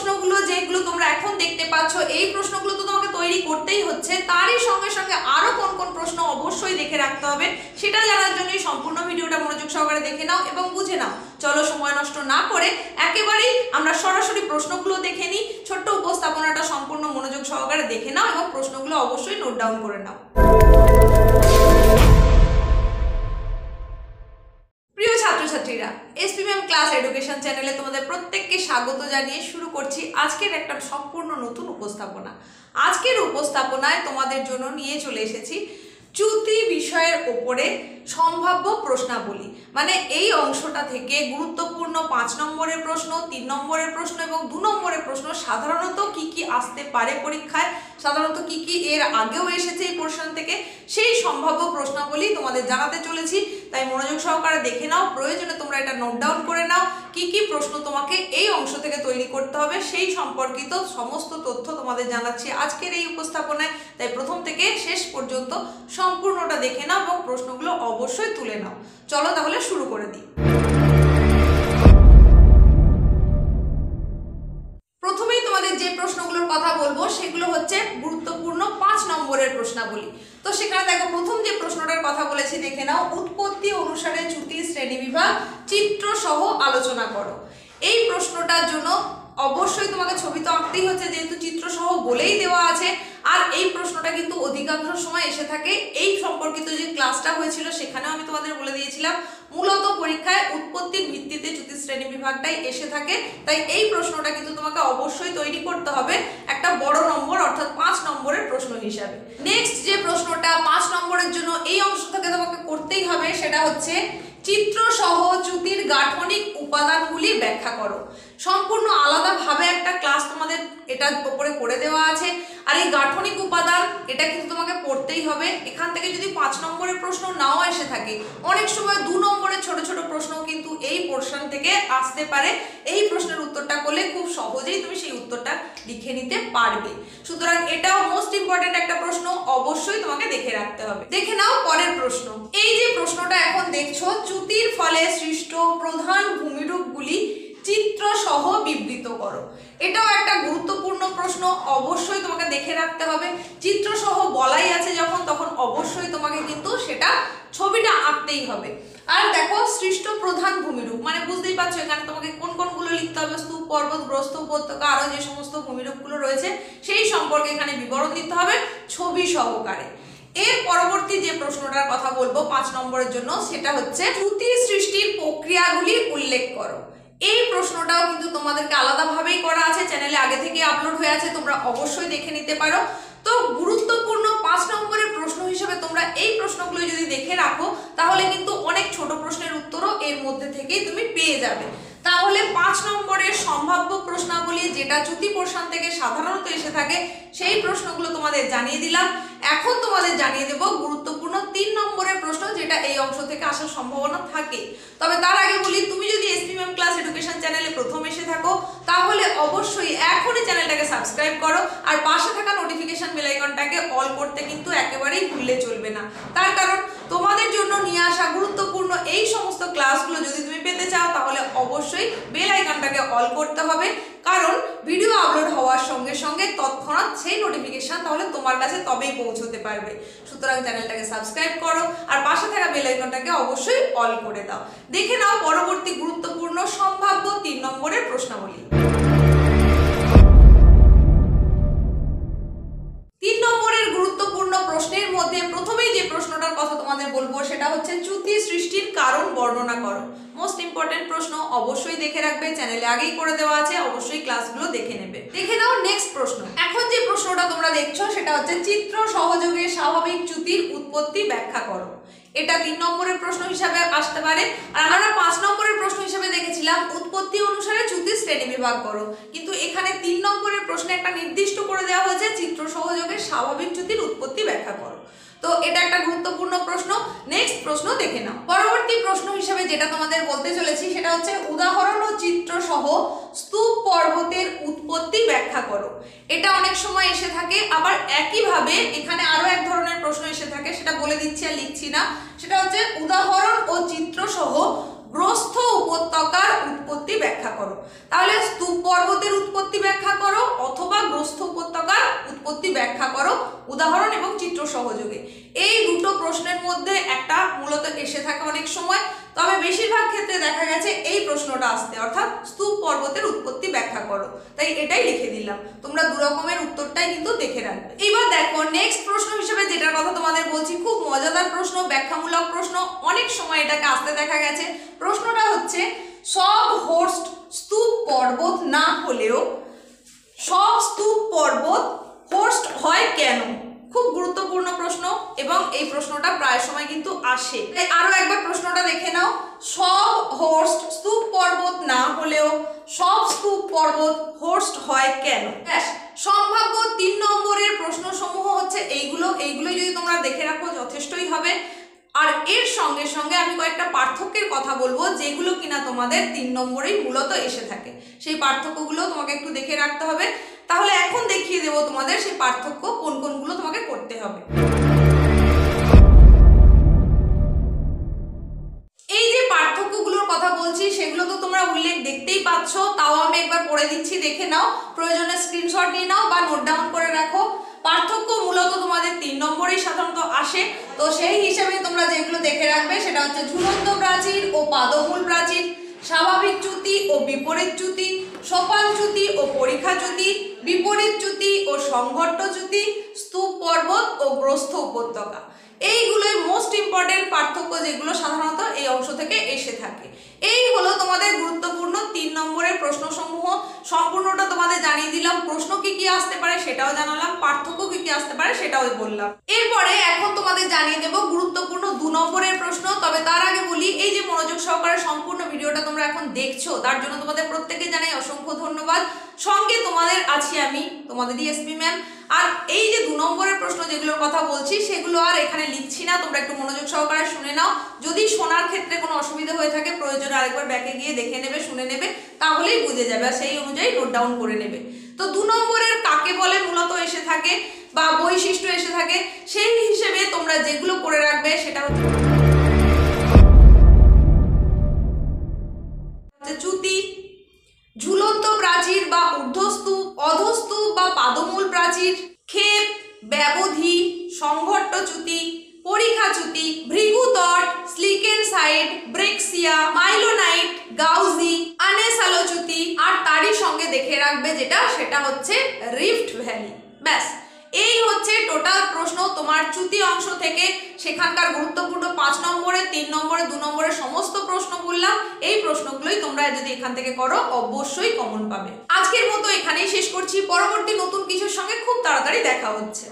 প্রশ্নগুলো যেগুলো তোমরা এখন দেখতে পাচ্ছ এই প্রশ্নগুলো তো তোমাকে তৈরি করতেই হচ্ছে, তারই সঙ্গে সঙ্গে আরো কোন কোন প্রশ্ন অবশ্যই দেখে রাখতে হবে সেটা জানার জন্যই সম্পূর্ণ ভিডিওটা মনোযোগ সহকারে দেখে নাও এবং বুঝে নাও। চলো সময় নষ্ট না করে একেবারেই আমরা সরাসরি প্রশ্নগুলো দেখে নিই। ছোট্ট উপস্থাপনাটা সম্পূর্ণ মনোযোগ সহকারে দেখে নাও এবং প্রশ্নগুলো অবশ্যই নোট ডাউন করে নাও। প্রিয় ছাত্রছাত্রীরা, এসপি ম্যাম ক্লাস এডুকেশন চ্যানেলে তোমাদের প্রত্যেককে স্বাগত জানিয়ে শুরু করছি আজকের একটা সম্পূর্ণ নতুন উপস্থাপনা। আজকের উপস্থাপনায় তোমাদের জন্য নিয়ে চলে এসেছি চ্যুতি বিষয়ের ওপরে সম্ভাব্য প্রশ্নাবলী। মানে এই অংশটা থেকে গুরুত্বপূর্ণ 5 নম্বরের প্রশ্ন, 3 নম্বরের প্রশ্ন এবং 2 নম্বরের প্রশ্ন সাধারণত কি কি আসতে পারে পরীক্ষায়, সাধারণত কি কি এর আগেও এসেছে এই পোর্শন থেকে, সেই সম্ভাব্য প্রশ্নাবলী তোমাদের জানাতে চলেছি। তাই মনোযোগ সহকারে দেখে নাও, প্রয়োজনে তোমরা এটা নোট ডাউন করে নাও কি কি প্রশ্ন তোমাকে এই অংশ থেকে তৈরি করতে হবে সেই সম্পর্কিত সমস্ত তথ্য তোমাদের জানাচ্ছি আজকের এই উপস্থাপনায়। তাই প্রথম থেকে শেষ পর্যন্ত সম্পূর্ণটা দেখে নাও এবং প্রশ্নগুলো অবশ্যই তুলে নাও। চলো তাহলে শুরু করে দিই। প্রথমেই তোমাদের যে প্রশ্নগুলোর কথা বলবো সেগুলো হচ্ছে গুরুত্বপূর্ণ 5 নম্বরের প্রশ্নাবলী। তো সেখানে দেখো প্রথম যে প্রশ্নটার কথা বলেছি দেখে নাও, উৎপত্তি অনুসারে চ্যুতির শ্রেণীবিভাগ চিত্র সহ আলোচনা করো। এই প্রশ্নটার জন্য অবশ্যই তোমাকে ছবি তো আঁকতেই হচ্ছে, যেহেতু চিত্র সহ বলেই দেওয়া আছে। আর এই প্রশ্নটা কিন্তু অধিকাংশ সময় এসে থাকে, এই সম্পর্কিত যে ক্লাসটা হয়েছিল সেখানেও আমি তোমাদের বলে দিয়েছিলাম মূলত পরীক্ষায় উৎপত্তির ভিত্তিতে চ্যুতি শ্রেণী বিভাগটাই এসে থাকে। তাই এই প্রশ্নটা কিন্তু তোমাকে অবশ্যই তৈরি করতে হবে একটা বড় নম্বর অর্থাৎ 5 নম্বরের প্রশ্ন হিসাবে। নেক্সট যে প্রশ্নটা 5 নম্বরের জন্য এই অংশ থেকে তোমাকে করতেই হবে সেটা হচ্ছে চিত্র সহ চ্যুতির গাঠনিক উপাদানগুলি ব্যাখ্যা করো। সম্পূর্ণ আলাদাভাবে একটা ক্লাস তোমাদের এটার উপরে করে দেওয়া আছে। আর এই গাঠনিক উপাদান এটা কিন্তু তোমাকে পড়তেই হবে। এখান থেকে যদি 5 নম্বরের প্রশ্ন নাও এসে থাকে, অনেক সময় 2 নম্বরের ছোট ছোট প্রশ্ন কিন্তু এই পোর্শন থেকে আসতে পারে। এই প্রশ্নের উত্তরটা করলে খুব সহজেই তুমি সেই উত্তরটা লিখে নিতে পারবে। সুতরাং এটাও মোস্ট ইম্পর্টেন্ট একটা প্রশ্ন, অবশ্যই তোমাকে দেখে রাখতে হবে। দেখে নাও পরের প্রশ্ন। এই যে প্রশ্নটা এখন দেখছো, চ্যুতির ফলে সৃষ্ট প্রধান ভূমিরূপগুলি চিত্র সহ বিবৃত করো। এটাও একটা গুরুত্বপূর্ণ প্রশ্ন, অবশ্যই তোমাকে দেখে রাখতে হবে। চিত্র সহ বলাই আছে যখন, তখন অবশ্যই তোমাকে কিন্তু সেটা ছবিটা আঁকতেই হবে। আর দেখো সৃষ্ট প্রধান ভূমিরূপ মানে বুঝতেই পারছো এখানে তোমাকে কোন কোনগুলো লিখতে হবে, স্তূপ, পর্বত, প্রস্থ, উপত্যকা, আরো যে সমস্ত ভূমিরূপগুলো রয়েছে সেই সম্পর্কে এখানে বিবরণ দিতে হবে ছবি সহকারে। এর পরবর্তী যে প্রশ্নটার কথা বলবো 5 নম্বরের জন্য সেটা হচ্ছে চ্যুতি সৃষ্টির প্রক্রিয়াগুলি উল্লেখ করো। এই প্রশ্নটাও কিন্তু তোমাদেরকে আলাদাভাবেই করা আছে, চ্যানেলে আগে থেকে আপলোড হয়ে আছে, তোমরা অবশ্যই দেখে নিতে পারো। তো গুরুত্বপূর্ণ 5 নম্বরের প্রশ্ন হিসেবে তোমরা এই প্রশ্নগুলো যদি দেখে রাখো তাহলে কিন্তু অনেক ছোট প্রশ্নের উত্তরও এর মধ্যে থেকেই তুমি পেয়ে যাবে। তাহলে 5 নম্বরের সম্ভাব্য প্রশ্নাবলী যেটা চ্যুতি পোর্শন থেকে সাধারণত এসে থাকে সেই প্রশ্নগুলো তোমাদের জানিয়ে দিলাম। এখন তোমাদের জানিয়ে দেব গুরুত্বপূর্ণ 3 নম্বরের প্রশ্ন যেটা এই অংশ থেকে আসার সম্ভাবনা থাকে। তবে তার আগে বলি, তুমি যদি এসপি ম্যাম ক্লাস এডুকেশন চ্যানেলে প্রথম এসে থাকো তাহলে অবশ্যই এখনই চ্যানেলটাকে সাবস্ক্রাইব করো আর পাশে থাকা নোটিফিকেশন বেল আইকনটাকে অল করতে কিন্তু একেবারেই ভুললে চলবে না। তার কারণ তোমাদের জন্য নিয়ে আসা গুরুত্বপূর্ণ এই সমস্ত ক্লাসগুলো যদি তুমি পেতে চাও তাহলে অবশ্যই বেল আইকনটাকে অল করতে হবে, কারণ ভিডিও আপলোড হওয়ার সঙ্গে সঙ্গে তৎক্ষণাৎ সেই নোটিফিকেশন তাহলে তোমার কাছে তবেই পৌঁছতে পারবে। সুতরাং চ্যানেলটাকে সাবস্ক্রাইব করো আর পাশে থাকা বেল আইকনটাকে অবশ্যই অল করে দাও। দেখে নাও পরবর্তী গুরুত্বপূর্ণ সম্ভাব্য 3 নম্বরের প্রশ্নাবলী। 3 নম্বরের গুরুত্বপূর্ণ প্রশ্নের মধ্যে প্রথমেই যে প্রশ্নটার কথা তোমাদের বলবো সেটা হচ্ছে চ্যুতি সৃষ্টির কারণ বর্ণনা করো। মোস্ট ইম্পর্টেন্ট প্রশ্ন, অবশ্যই দেখে রাখবে, চ্যানেলে আগেই করে দেওয়া আছে, অবশ্যই ক্লাসগুলো দেখে নেবে। দেখে নাও নেক্সট প্রশ্ন। এখন যে প্রশ্নটা তোমরা দেখছো সেটা হচ্ছে চিত্র সহযোগে স্বাভাবিক চ্যুতির উৎপত্তি ব্যাখ্যা করো। এটা 3 নম্বরের প্রশ্ন হিসাবে আসতে পারে। আর আমরা 5 নম্বরের প্রশ্ন হিসাবে দেখেছিলাম উৎপত্তি অনুসারে চ্যুতির শ্রেণীবিভাগ করো, কিন্তু এখানে 3 নম্বরের প্রশ্নে একটা নির্দিষ্ট করে দেওয়া হয়েছে চিত্র সহযোগে স্বাভাবিক চ্যুতির উৎপত্তি ব্যাখ্যা করো। তো এটা একটা গুরুত্বপূর্ণ প্রশ্ন। নেক্সট প্রশ্ন দেখে নাও। পরবর্তী প্রশ্ন হিসেবে যেটা তোমাদের বলতে চলেছি সেটা হচ্ছে উদাহরণ ও চিত্র সহ স্তূপ পর্বতের উৎপত্তি ব্যাখ্যা করো। এটা অনেক সময় এসে থাকে, আবার একইভাবে এখানে আরো এক ধরনের প্রশ্ন এসে থাকে, সেটা বলে দিচ্ছি আর লিখছি না। সেটা হচ্ছে উদাহরণ ও চিত্র সহ গ্রস্থ উপত্যকার উৎপত্তি ব্যাখ্যা করো। তাহলে স্তূপ পর্বতের উৎপত্তি ব্যাখ্যা করো অথবা গ্রস্থ উপত্যকার উৎপত্তি ব্যাখ্যা করো উদাহরণ এবং চিত্র সহযোগে। এই দুটো প্রশ্নের মধ্যে একটা মূলত এসে থাকে অনেক সময়, তবে বেশিরভাগ ক্ষেত্রে দেখা গেছে এই প্রশ্নটা আসতে, অর্থাৎ স্তূপ পর্বতের উৎপত্তি ব্যাখ্যা করো, তাই এটাই লিখে দিলাম। তোমরা দু রকমের উত্তরটাই কিন্তু দেখে রাখবে। এবার দেখো নেক্সট প্রশ্ন হিসেবে যেটার কথা তোমাদের বলছি, খুব মজাদার প্রশ্ন, ব্যাখ্যামূলক প্রশ্ন, অনেক সময় এটাকে আসতে দেখা গেছে। প্রশ্নটা হচ্ছে সব হোস্ট স্তূপ পর্বত না হলেও সব স্তূপ পর্বত হোস্ট হয় কেন? খুব গুরুত্বপূর্ণ প্রশ্ন এবং এই প্রশ্নটা প্রায় সময় কিন্তু আসে। আরো একবার প্রশ্নটা দেখে নাও, সব হোস্ট স্তূপ পর্বত না হলেও সব স্তূপ পর্বত হোস্ট হয় কেন? সম্ভাব্য 3 নম্বরের প্রশ্নসমূহ হচ্ছে এইগুলোই যদি তোমরা দেখে রাখো যথেষ্টই হবে। আর এর সঙ্গে সঙ্গে আমি কয়েকটা পার্থক্যের কথা বলবো যেগুলো কিনা তোমাদের 3 নম্বরেই মূলত এসে থাকে। সেই পার্থক্যগুলো তোমাকে একটু দেখে রাখতে হবে। তাহলে এখন দেখিয়ে দেবো তোমাদের সেই পার্থক্য কোন কোনগুলো তোমাকে করতে হবে। এই যে পার্থক্যগুলোর কথা বলছি সেগুলো তো তোমরা উল্লেখ দেখতেই পাচ্ছ, তাও আমি একবার পড়ে দিচ্ছি, দেখে নাও, প্রয়োজনে স্ক্রিনশট নিয়ে নাও বা নোট ডাউন করে রাখো। পার্থক্য মূলত তোমাদের 3 নম্বরেই সাধারণত আসে, তো সেই হিসাবে তোমরা যেগুলো দেখে রাখবে সেটা হচ্ছে ঝুলন্ত প্রাচীর ও পাদমূল প্রাচীর, স্বাভাবিক চ্যুতি ও বিপরীত চ্যুতি, সোপান চ্যুতি ও পরিখা চ্যুতি, বিপরীত চ্যুতি ও সংঘট্ট চ্যুতি, স্তূপ পর্বত ও গ্রস্থ উপত্যকা। এইগুলোই মোস্ট ইম্পর্টেন্ট পার্থক্য যেগুলো সাধারণত এই অংশ থেকে এসে থাকে। এই হলো তোমাদের গুরুত্বপূর্ণ 3 নম্বরের প্রশ্নসমূহ। সম্পূর্ণটা তোমাদের জানিয়ে দিলাম, প্রশ্ন কি কি আসতে পারে সেটাও জানালাম, পার্থক্য কি কি আসতে পারে সেটাও বললাম। এরপরে এখন তোমাদের জানিয়ে দেব গুরুত্বপূর্ণ 2 নম্বরের প্রশ্ন। তবে তার আগে বলি, এই যে মনোযোগ সহকারে সম্পূর্ণ ভিডিওটা তোমরা এখন দেখছো তার জন্য তোমাদের প্রত্যেককে জানাই অসংখ্য ধন্যবাদ। সঙ্গে তোমাদের আছি আমি, তোমাদের ডিএসপি ম্যাম। আর এই যে 2 নম্বরের প্রশ্ন যেগুলোর কথা বলছি সেগুলো আর এখানে লিখছি না, তোমরা একটু মনোযোগ সহকারে শুনে নাও। যদি শোনার ক্ষেত্রে কোনো অসুবিধা হয়ে থাকে প্রয়োজনে আরেকবার ব্যাকে গিয়ে দেখে নেবে, শুনে নেবে, তাহলেই বুঝে যাবে আর সেই অনুযায়ী নোট ডাউন করে নেবে। তো 2 নম্বরের কাকে বলে মূলত এসে থাকে বা বৈশিষ্ট্য এসে থাকে, সেই হিসেবে তোমরা যেগুলো করে রাখবে সেটা হচ্ছে চ্যুতি, ঝুলন্ত প্রাচীর বা ঊর্ধ্বস্তূপ, অধস্তূপ বা পাদমূল প্রাচীর, ক্ষেপ, ব্যবধি, সংঘট্ট চ্যুতি, পরিখা চ্যুতি, ভৃগুতট, স্লিকেন সাইড, ব্রেক্সিয়া, মাইলোনাইট, গাউজি, আনেসালো চ্যুতি। আর তারই সঙ্গে দেখে রাখবে সেটা হচ্ছে রিফট ভ্যালি। ব্যাস, এই হচ্ছে টোটাল প্রশ্ন তোমার চ্যুতি অংশ থেকে। সেখানকার গুরুত্বপূর্ণ 5 নম্বরে, 3 নম্বরে, 2 নম্বরের সমস্ত প্রশ্ন বললাম। এই প্রশ্নগুলোই তোমরা যদি এখান থেকে করো অবশ্যই কমন পাবে। আজকের মতো এখানেই শেষ করছি, পরবর্তী নতুন কিছুর সঙ্গে খুব তাড়াতাড়ি দেখা হচ্ছে।